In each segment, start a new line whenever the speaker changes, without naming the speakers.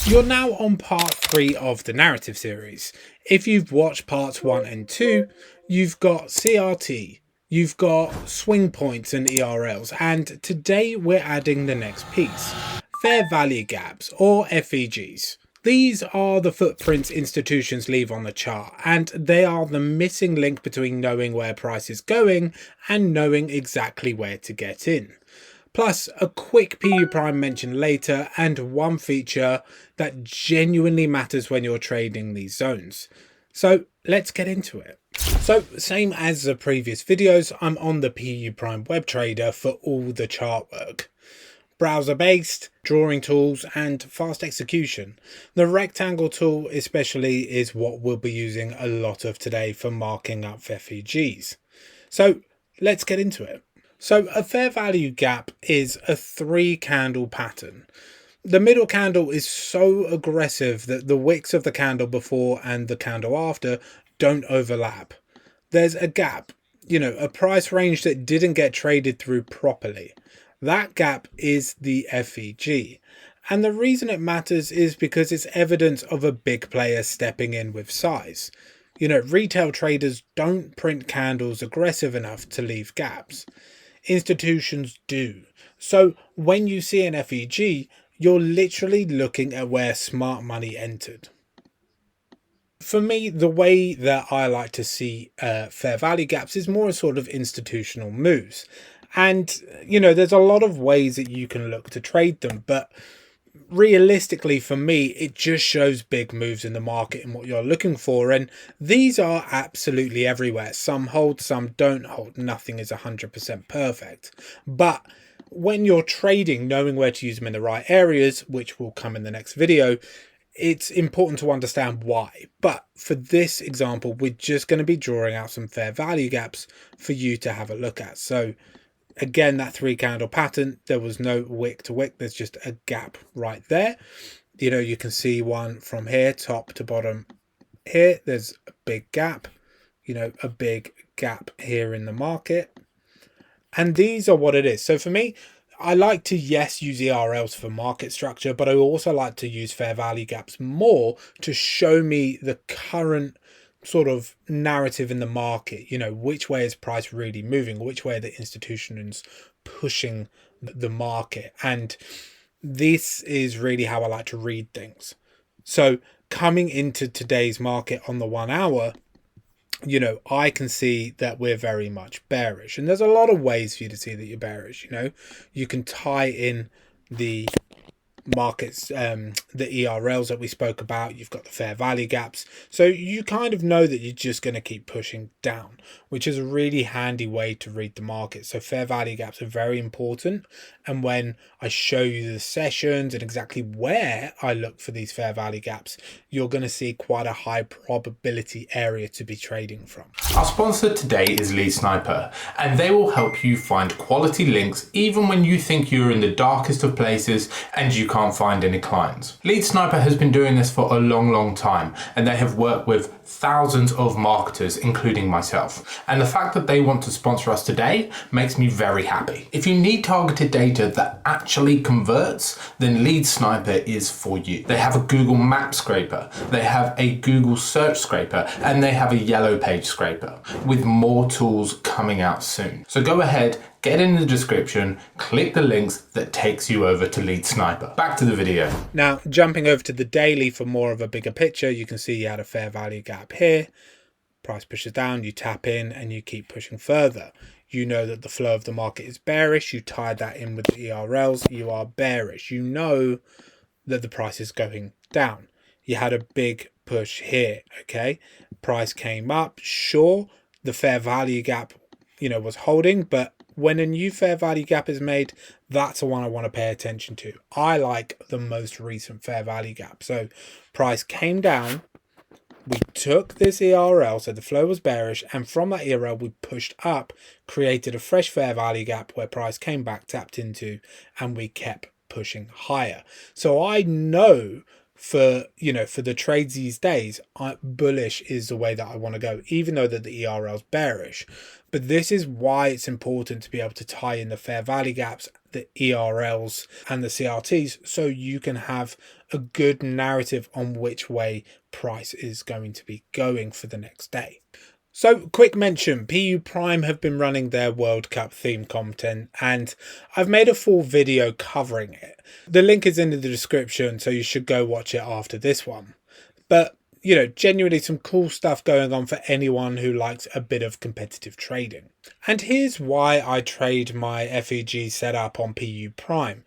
You're now on part 3 of the narrative series. If you've watched parts 1 and 2, you've got CRT, you've got swing points and ERLs, and today we're adding the next piece, fair value gaps or FVGs. These are the footprints institutions leave on the chart, and they are the missing link between knowing where price is going and knowing exactly where to get in. Plus a quick PU Prime mention later and one feature that genuinely matters when you're trading these zones. So let's get into it. So same as the previous videos, I'm on the PU Prime web trader for all the chart work. Browser based, drawing tools and fast execution. The rectangle tool especially is what we'll be using a lot of today for marking up FVGs. So let's get into it. So a fair value gap is a 3-candle pattern. The middle candle is so aggressive that the wicks of the candle before and the candle after don't overlap. There's a gap, a price range that didn't get traded through properly. That gap is the FVG. And the reason it matters is because it's evidence of a big player stepping in with size. Retail traders don't print candles aggressive enough to leave gaps. Institutions do. So when you see an FVG, you're literally looking at where smart money entered. For me, the way that I like to see fair value gaps is more a sort of institutional moves. And, there's a lot of ways that you can look to trade them, but realistically for me, it just shows big moves in the market and what you're looking for, and these are absolutely everywhere. Some hold, some don't hold. Nothing is 100% perfect, but when you're trading, knowing where to use them in the right areas, which will come in the next video, it's important to understand why. But for this example, we're just going to be drawing out some fair value gaps for you to have a look at. So again, that 3-candle pattern, there was no wick to wick, there's just a gap right there. You can see one from here, top to bottom here, there's a big gap, a big gap here in the market. And these are what it is. So for me, I like to, yes, use ERLs for market structure, but I also like to use fair value gaps more to show me the current sort of narrative in the market, which way is price really moving, which way are the institutions pushing the market. And this is really how I like to read things. So coming into today's market on the 1 hour, I can see that we're very much bearish, and there's a lot of ways for you to see that you're bearish. You can tie in the markets, the ERLs that we spoke about. You've got the fair value gaps, so you kind of know that you're just going to keep pushing down, which is a really handy way to read the market. So fair value gaps are very important, and when I show you the sessions and exactly where I look for these fair value gaps, you're going to see quite a high probability area to be trading from.
Our sponsor today is Lead Sniper, and they will help you find quality links even when you think you're in the darkest of places and you can't find any clients. Lead Sniper has been doing this for a long time, and they have worked with thousands of marketers, including myself. And the fact that they want to sponsor us today makes me very happy. If you need targeted data that actually converts, then Lead Sniper is for you. They have a Google Map scraper, they have a Google search scraper, and they have a yellow page scraper, with more tools coming out soon. So go ahead, get in the description, click the links that takes you over to Lead Sniper. Back to the video.
Now, jumping over to the daily for more of a bigger picture, you can see you had a fair value gap here. Price pushes down, you tap in and you keep pushing further. You know that the flow of the market is bearish. You tie that in with the ERLs, you are bearish. You know that the price is going down. You had a big push here, okay? Price came up, sure, the fair value gap, was holding, but when a new fair value gap is made, that's the one I want to pay attention to. I like the most recent fair value gap. So price came down, we took this ERL, so the flow was bearish, and from that ERL we pushed up, created a fresh fair value gap where price came back, tapped into, and we kept pushing higher. So I know for, for the trades these days, bullish is the way that I want to go, even though that the ERL's bearish. But this is why it's important to be able to tie in the fair value gaps, the ERLs and the CRTs, so you can have a good narrative on which way price is going to be going for the next day. So, quick mention, PU Prime have been running their World Cup theme content, and I've made a full video covering it. The link is in the description, so you should go watch it after this one. But, genuinely some cool stuff going on for anyone who likes a bit of competitive trading. And here's why I trade my FVG setup on PU Prime.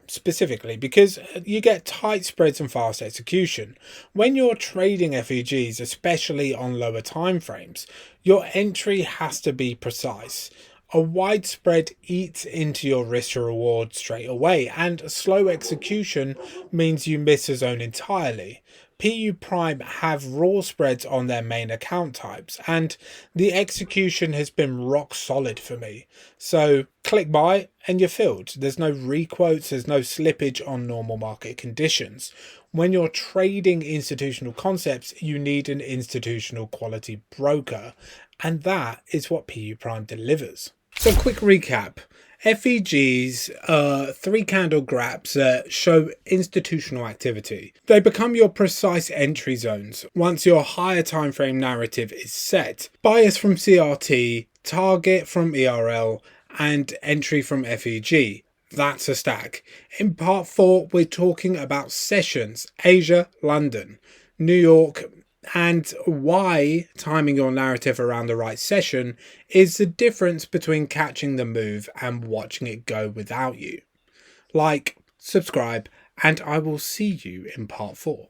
Specifically because you get tight spreads and fast execution. When you're trading FVGs, especially on lower time frames, your entry has to be precise. A wide spread eats into your risk to reward straight away, and slow execution means you miss a zone entirely. PU Prime have raw spreads on their main account types, and the execution has been rock solid for me. So click buy and you're filled. There's no requotes, there's no slippage on normal market conditions. When you're trading institutional concepts, you need an institutional quality broker, and that is what PU Prime delivers. So quick recap. FVGs are 3 candle gaps that show institutional activity. They become your precise entry zones once your higher time frame narrative is set. Bias from CRT, target from ERL, and entry from FVG. That's a stack. In part 4, we're talking about sessions, Asia, London, New York, and why timing your narrative around the right session is the difference between catching the move and watching it go without you. Like, subscribe, and I will see you in part 4.